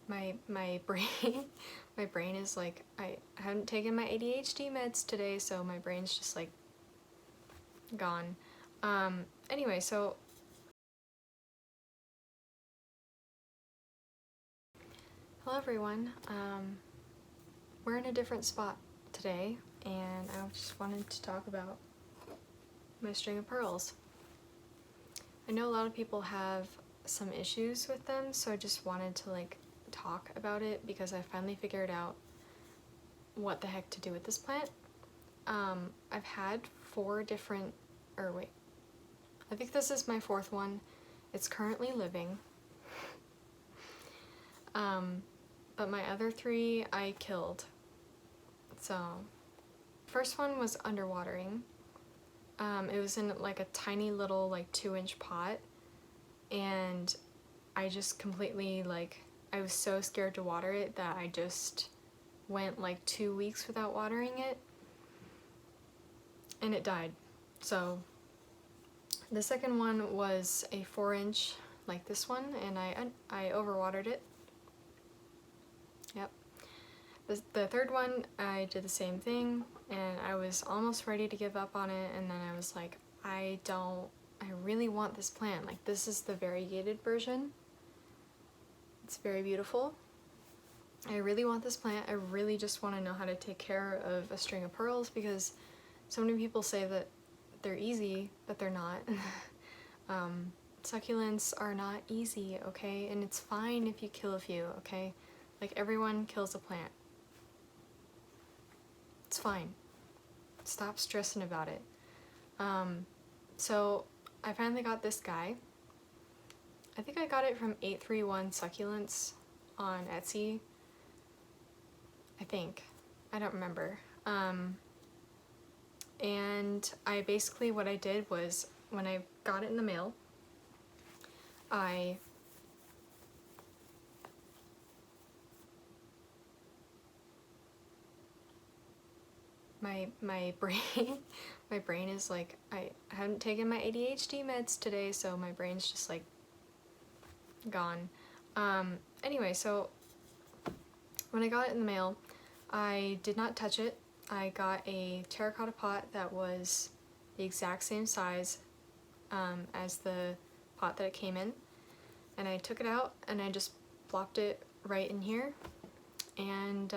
my brain my brain is like, I haven't taken my ADHD meds today, so my brain's just like gone. Anyway, so hello everyone. We're in a different spot today, and I just wanted to talk about my string of pearls. I know a lot of people have some issues with them, so I just wanted to like talk about it because I finally figured out what the heck to do with this plant. I've had 4 different, or wait, I think this is my 4th one. It's currently living. But my other 3 I killed. So, first one was underwatering. It was in like a tiny little like 2-inch pot, and I just completely like, I was so scared to water it that I just went like 2 weeks without watering it, and it died. So the second one was a 4-inch like this one, and I overwatered it. Yep. The third one, I did the same thing, and I was almost ready to give up on it, and then I was like, I really want this plant. Like, this is the variegated version. It's very beautiful. I really want this plant. I really just want to know how to take care of a string of pearls, because so many people say that they're easy, but they're not. Succulents are not easy, okay? And it's fine if you kill a few, okay? Like, everyone kills a plant. It's fine. Stop stressing about it. So I finally got this guy. I think I got it from 831 Succulents on Etsy. I think. I don't remember. And I basically, what I did was, when I got it in the mail, my brain is like, I haven't taken my ADHD meds today, so my brain's just like gone. Anyway, so when I got it in the mail, I did not touch it. I got a terracotta pot that was the exact same size as the pot that it came in, and I took it out and I just plopped it right in here, and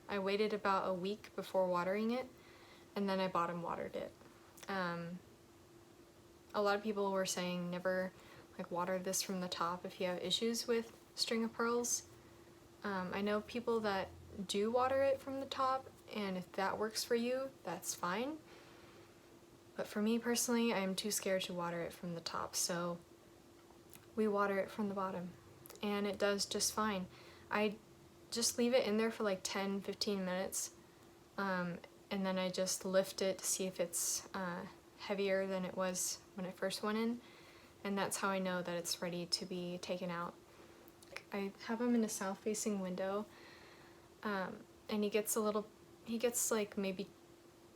I waited about a week before watering it, and then I bottom watered it. A lot of people were saying never like water this from the top if you have issues with string of pearls. I know people that do water it from the top, and if that works for you, that's fine. But for me personally, I am too scared to water it from the top, so we water it from the bottom, and it does just fine. I just leave it in there for like 10-15 minutes, and then I just lift it to see if it's heavier than it was when I first went in, and that's how I know that it's ready to be taken out. I have him in a south-facing window, and he gets like maybe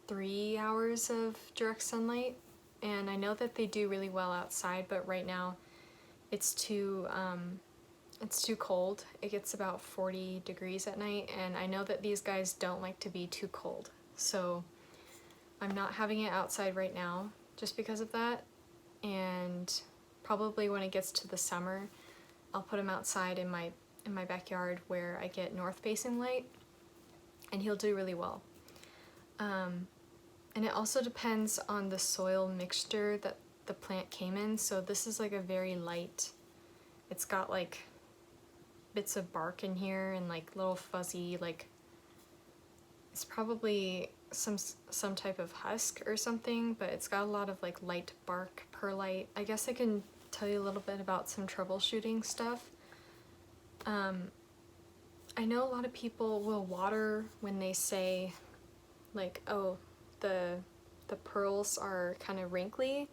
3 hours of direct sunlight, and I know that they do really well outside, but right now it's too cold. It gets about 40 degrees at night, and I know that these guys don't like to be too cold, so I'm not having it outside right now just because of that, and probably when it gets to the summer, I'll put him outside in my backyard where I get north-facing light, and he'll do really well. And it also depends on the soil mixture that the plant came in, so this is like a very light, it's got like bits of bark in here and like little fuzzy, like, it's probably some type of husk or something, but it's got a lot of like light bark, perlite. I guess I can tell you a little bit about some troubleshooting stuff. I know a lot of people will water when they say like, oh, the pearls are kind of wrinkly,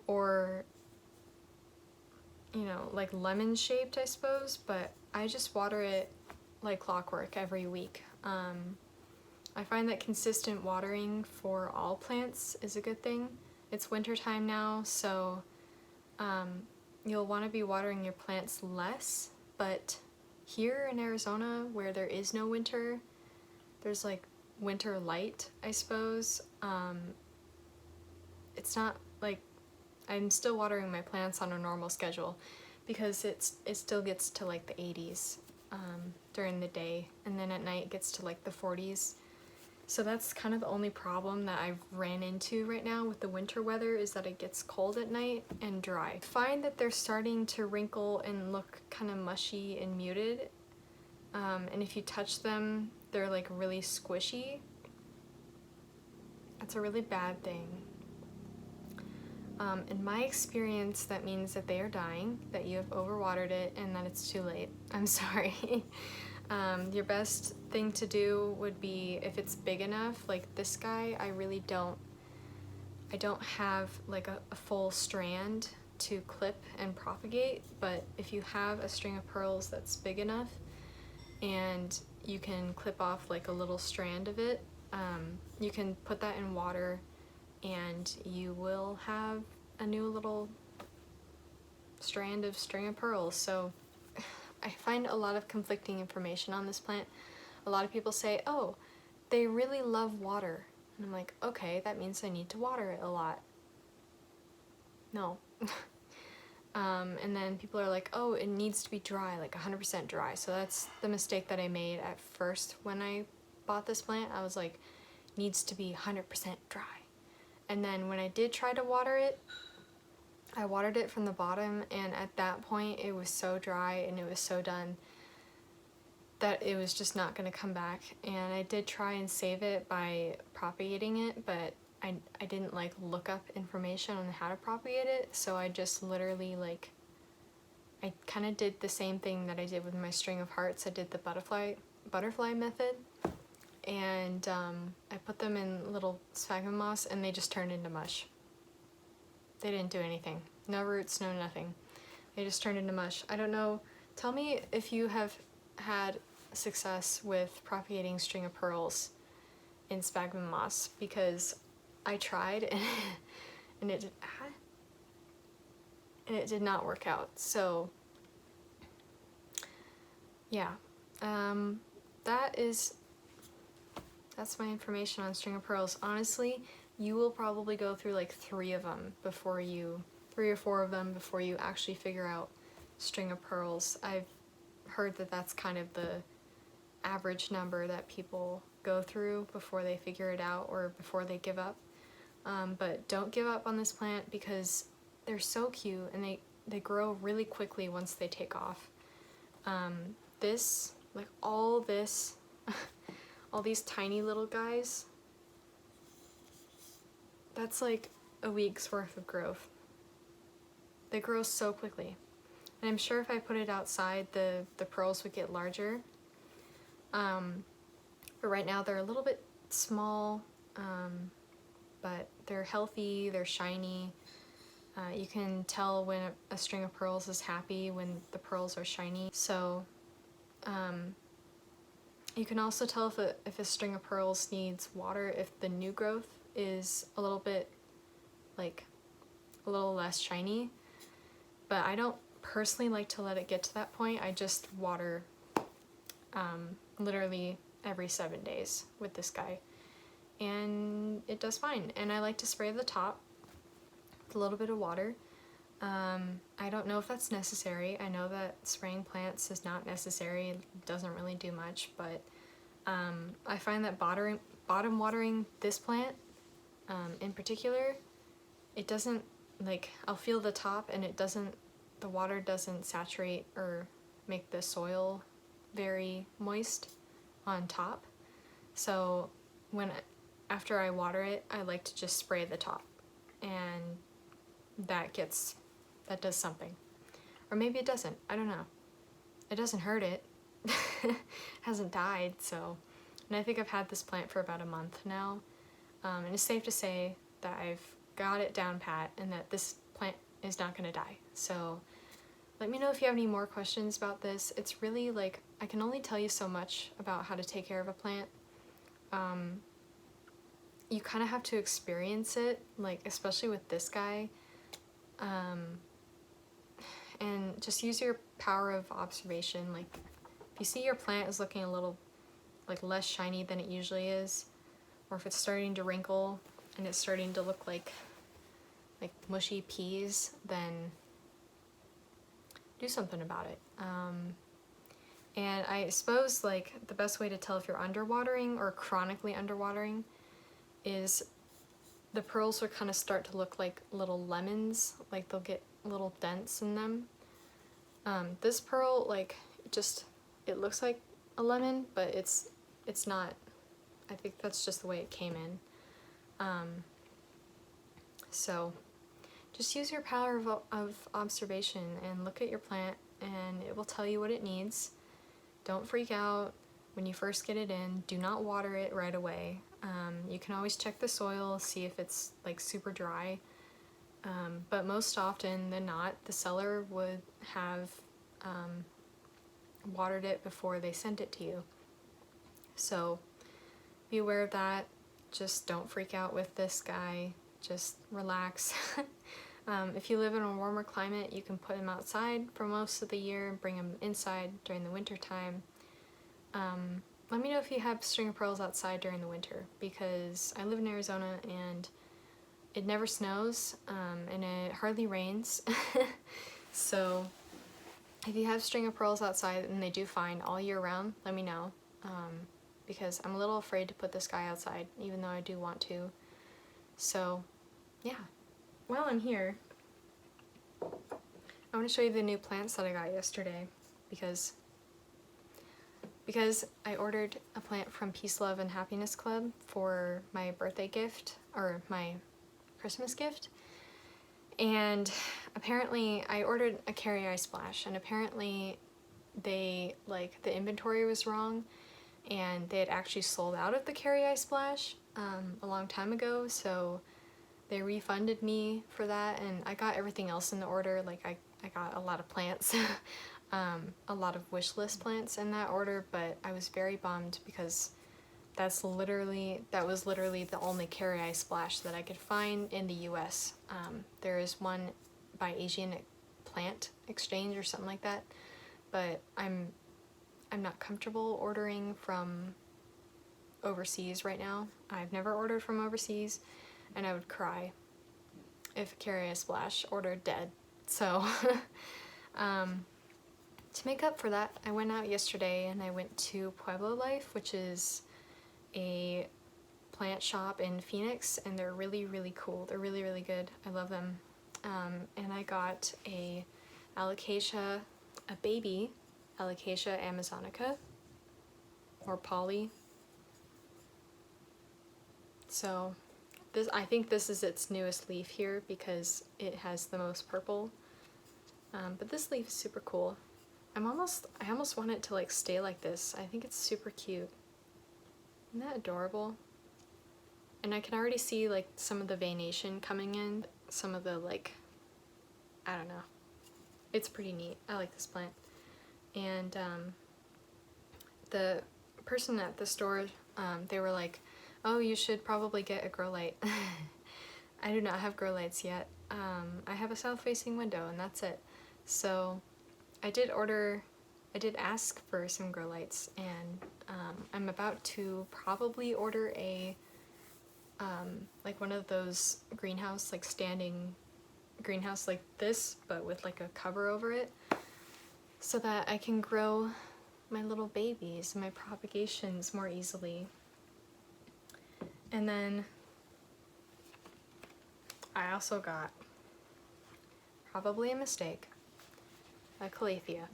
or, you know, like lemon shaped, I suppose, but I just water it like clockwork every week. I find that consistent watering for all plants is a good thing. It's winter time now, so you'll want to be watering your plants less, but here in Arizona, where there is no winter, there's like winter light, I suppose. It's not like, I'm still watering my plants on a normal schedule because it still gets to like the 80s during the day, and then at night it gets to like the 40s. So that's kind of the only problem that I've ran into right now with the winter weather, is that it gets cold at night and dry. I find that they're starting to wrinkle and look kind of mushy and muted. And if you touch them, they're like really squishy. That's a really bad thing. In my experience, that means that they are dying, that you have overwatered it, and that it's too late. I'm sorry. Your best thing to do would be, if it's big enough, like this guy, I don't have like a full strand to clip and propagate, but if you have a string of pearls that's big enough and you can clip off like a little strand of it, you can put that in water and you will have a new little strand of string of pearls. So I find a lot of conflicting information on this plant. A lot of people say, oh, they really love water. And I'm like, okay, that means I need to water it a lot. No. And then people are like, oh, it needs to be dry, like 100% dry. So that's the mistake that I made at first when I bought this plant. I was like, needs to be 100% dry. And then when I did try to water it, I watered it from the bottom, and at that point it was so dry and it was so done that it was just not going to come back. And I did try and save it by propagating it, but I didn't like look up information on how to propagate it, so I just literally like, I kind of did the same thing that I did with my string of hearts. I did the butterfly method, and I put them in little sphagnum moss and they just turned into mush. They didn't do anything. No roots, no nothing. They just turned into mush. I don't know. Tell me if you have had success with propagating string of pearls in sphagnum moss, because I tried and it did not work out. So yeah, that's my information on string of pearls. Honestly, you will probably go through like 3 or 4 of them before you actually figure out string of pearls. I've heard that that's kind of the average number that people go through before they figure it out or before they give up. But don't give up on this plant because they're so cute and they grow really quickly once they take off. All these tiny little guys, that's like a week's worth of growth. They grow so quickly. And I'm sure if I put it outside, the pearls would get larger. But right now they're a little bit small, but they're healthy, they're shiny. You can tell when a string of pearls is happy when the pearls are shiny. So you can also tell if a string of pearls needs water if the new growth is a little less shiny. But I don't personally like to let it get to that point. I just water literally every 7 days with this guy, and it does fine. And I like to spray the top with a little bit of water. I don't know if that's necessary. I know that spraying plants is not necessary. It doesn't really do much, but I find that bottom watering this plant in particular, it doesn't, like, I'll feel the top and the water doesn't saturate or make the soil very moist on top. So after I water it, I like to just spray the top, and that does something. Or maybe it doesn't, I don't know. It doesn't hurt it. It hasn't died, so. And I think I've had this plant for about a month now. And it's safe to say that I've got it down pat and that this plant is not gonna die. So let me know if you have any more questions about this. It's really like, I can only tell you so much about how to take care of a plant. You kind of have to experience it, like especially with this guy. And just use your power of observation. Like, you see your plant is looking a little like less shiny than it usually is, or if it's starting to wrinkle and it's starting to look like mushy peas, then do something about it. And I suppose like the best way to tell if you're underwatering or chronically underwatering is the pearls will kind of start to look like little lemons, like they'll get little dents in them. This pearl, like, it looks like a lemon, but it's not. I think that's just the way it came in. So just use your power of observation and look at your plant, and it will tell you what it needs. Don't freak out when you first get it in. Do not water it right away. You can always check the soil, see if it's like super dry. But most often than not, the seller would have watered it before they sent it to you. So be aware of that. Just don't freak out with this guy. Just relax. If you live in a warmer climate, you can put him outside for most of the year and bring him inside during the winter time. Let me know if you have string of pearls outside during the winter, because I live in Arizona and it never snows, and it hardly rains. So if you have string of pearls outside and they do fine all year round, let me know, because I'm a little afraid to put this guy outside, even though I do want to. So yeah, while I'm here, I want to show you the new plants that I got yesterday, because I ordered a plant from Peace, Love, and Happiness Club for my birthday gift, or my Christmas gift. And apparently I ordered a Carry Eye Splash, and apparently the inventory was wrong, and they had actually sold out of the Carry Eye Splash a long time ago, so they refunded me for that, and I got everything else in the order. Like I got a lot of plants, a lot of wish list plants in that order, but I was very bummed because that was literally the only Carry Eye Splash that I could find in the US. There is one by Asian Plant Exchange or something like that, but I'm not comfortable ordering from overseas right now. I've never ordered from overseas, and I would cry if Carry Eye Splash ordered dead. So to make up for that, I went out yesterday and I went to Pueblo Life, which is a plant shop in Phoenix, and they're really, really cool. They're really, really good. I love them. And I got a baby Alocasia amazonica, or Polly. So I think this is its newest leaf here because it has the most purple. But this leaf is super cool. I almost want it to like stay like this. I think it's super cute. Isn't that adorable? And I can already see like some of the veination coming in, some of the like, I don't know. It's pretty neat. I like this plant. And the person at the store, they were like, oh, you should probably get a grow light. I do not have grow lights yet. I have a south-facing window, and that's it. So I did ask for some grow lights, and I'm about to probably order a like one of those greenhouse, like standing greenhouse like this, but with like a cover over it, so that I can grow my little babies, my propagations more easily. And then I also got, probably a mistake, a Calathea.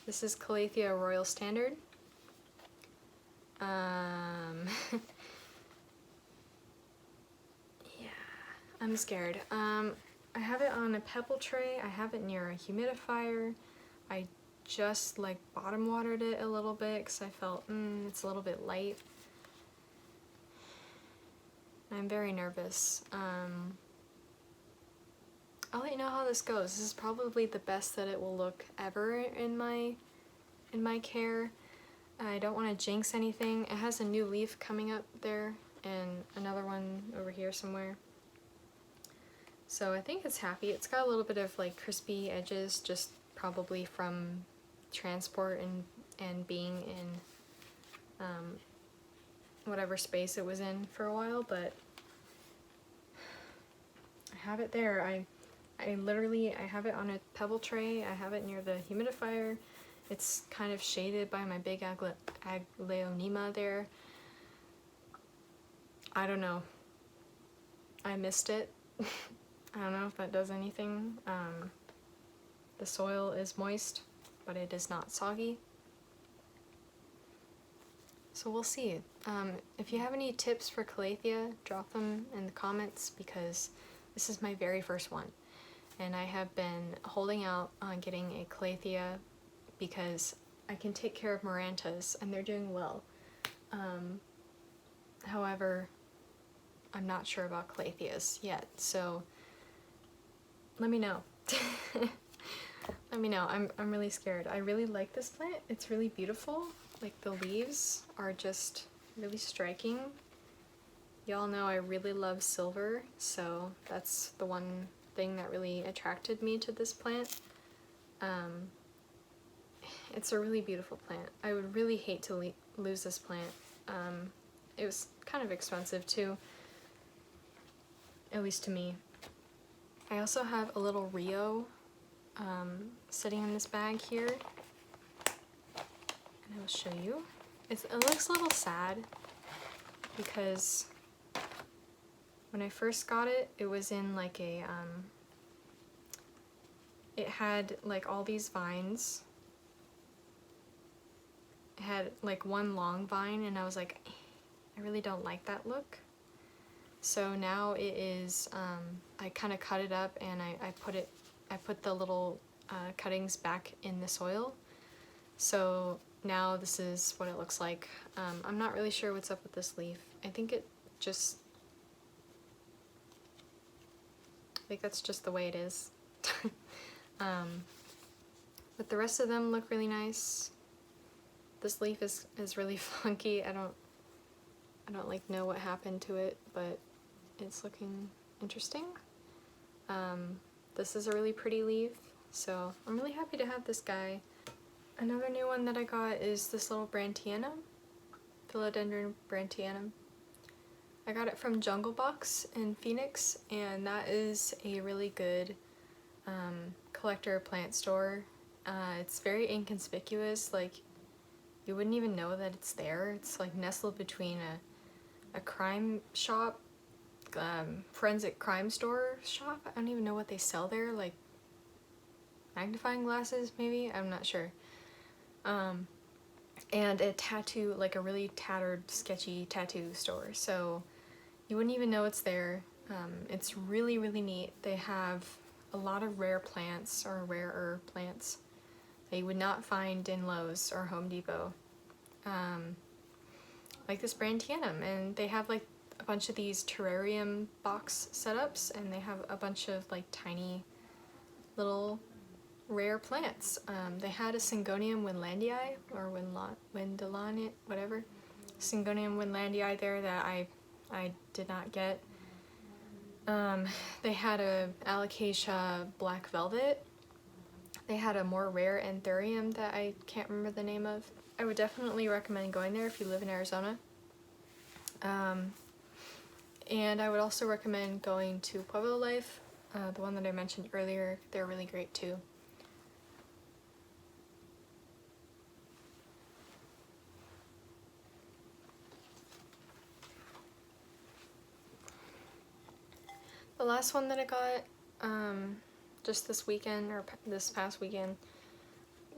This is Calathea Royal Standard. Yeah, I'm scared. I have it on a pebble tray. I have it near a humidifier. I just like bottom watered it a little bit because I felt it's a little bit light. I'm very nervous. I'll let you know how this goes. This is probably the best that it will look ever in my care. I don't want to jinx anything. It has a new leaf coming up there and another one over here somewhere. So I think it's happy. It's got a little bit of like crispy edges, just probably from transport and being in whatever space it was in for a while, but I have it there. I literally, I have it on a pebble tray. I have it near the humidifier. It's kind of shaded by my big Aglaonema there. I don't know. I missed it. I don't know if that does anything. The soil is moist, but it is not soggy. So we'll see. If you have any tips for Calathea, drop them in the comments because this is my very first one. And I have been holding out on getting a Calathea because I can take care of Marantas and they're doing well. However, I'm not sure about Calatheas yet, so let me know. Let me know. I'm really scared. I really like this plant. It's really beautiful. Like the leaves are just really striking. Y'all know I really love silver, so that's the one thing that really attracted me to this plant. It's a really beautiful plant. I would really hate to lose this plant. It was kind of expensive too, at least to me. I also have a little Rio sitting in this bag here, and I will show you. It looks a little sad because when I first got it, it was in like a, it had like all these vines. It had like one long vine and I was like, I really don't like that look. So now it is, I kind of cut it up and I put the little cuttings back in the soil. So now this is what it looks like. I'm not really sure what's up with this leaf. I think that's just the way it is. But the rest of them look really nice. This leaf is really funky. I don't like know what happened to it, but it's looking interesting. This is a really pretty leaf, so I'm really happy to have this guy. Another new one that I got is this little Brandtianum, Philodendron Brandtianum. I got it from Jungle Box in Phoenix, and that is a really good collector plant store. It's very inconspicuous, like you wouldn't even know that it's there. It's like nestled between a crime shop, forensic crime store shop. I don't even know what they sell there, like magnifying glasses maybe? I'm not sure. And a tattoo, like a really tattered, sketchy tattoo store. So you wouldn't even know it's there. It's really, really neat. They have a lot of rare plants, or rarer plants, that you would not find in Lowe's or Home Depot. Like this Brandtianum, and they have like a bunch of these terrarium box setups, and they have a bunch of like tiny little rare plants. They had a Syngonium winlandii, or Windelani, whatever. Syngonium winlandii there that I did not get. They had a Alocasia black velvet. They had a more rare Anthurium that I can't remember the name of. I would definitely recommend going there if you live in Arizona. And I would also recommend going to Pueblo Life, the one that I mentioned earlier. They're really great too. The last one that I got just this weekend, or this past weekend,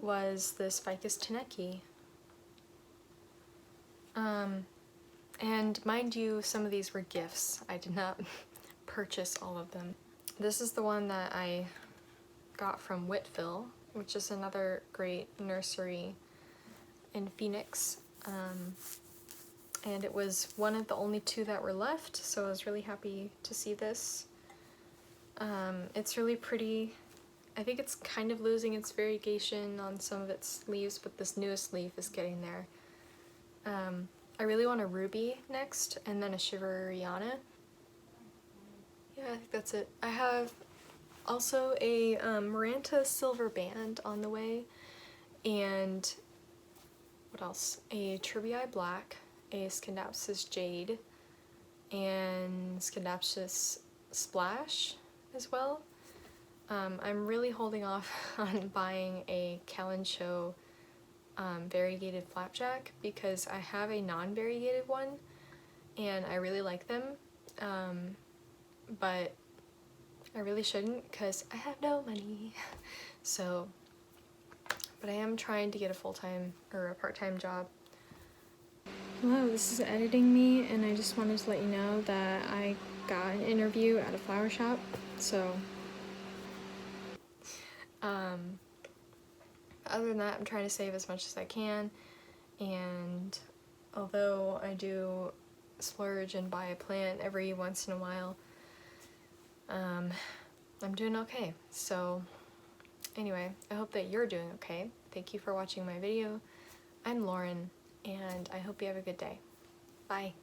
was this Ficus teneki. And mind you, some of these were gifts. I did not purchase all of them. This is the one that I got from Whitfill, which is another great nursery in Phoenix. And it was one of the only two that were left, so I was really happy to see this. It's really pretty. I think it's kind of losing its variegation on some of its leaves, but this newest leaf is getting there. I really want a ruby next, and then a shiveriana. Yeah, think that's it. I have also a Maranta silver band on the way, and what else? A Tribbii black, a Scindapsus jade, and Scindapsus splash as well. I'm really holding off on buying a Callan Show variegated flapjack because I have a non-variegated one and I really like them, but I really shouldn't because I have no money. So, but I am trying to get a full-time or a part-time job. Hello, this is Editing Me, and I just wanted to let you know that I got an interview at a flower shop, so other than that, I'm trying to save as much as I can, and although I do splurge and buy a plant every once in a while, I'm doing okay. So anyway, I hope that you're doing okay. Thank you for watching my video. I'm Lauren, and I hope you have a good day. Bye.